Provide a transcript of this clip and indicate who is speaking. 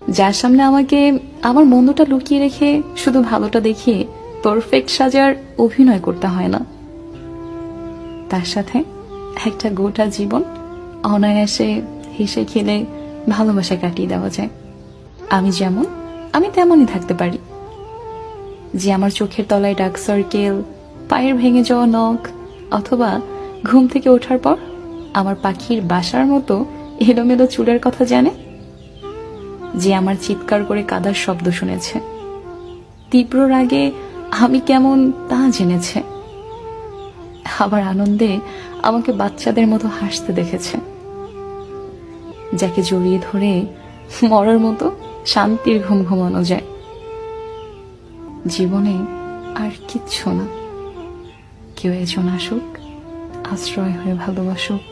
Speaker 1: যার সামনে আমাকে আমার মন্দটা লুকিয়ে রেখে শুধু ভালোটা দেখিয়ে পারফেক্ট সাজার অভিনয় করতে হয় না, তার সাথে একটা গোটা জীবন অনায়াসে হেসে খেলে ভালোবাসায় কাটিয়ে দেওয়া যায়। আমি যেমন আমি তেমনই থাকতে পারি। যে আমার চোখের তলায় ডার্ক সার্কেল, পায়ের ভেঙে যাওয়া নখ, অথবা ঘুম থেকে ওঠার পর আমার পাখির বাসার মতো এলোমেলো চুলের কথা জানে। যে আমার চিৎকার করে কাদার শব্দ শুনেছে, তীব্র রাগে আমি কেমন তা জেনেছে, আবার আনন্দে আমাকে বাচ্চাদের মতো হাসতে দেখেছে। যাকে জড়িয়ে ধরে মরার মতো শান্তির ঘুম ঘুমানো যায়। জীবনে আর কিচ্ছু না, কেউ এজন আসুক, আশ্রয় হয়ে ভালোবাসুক।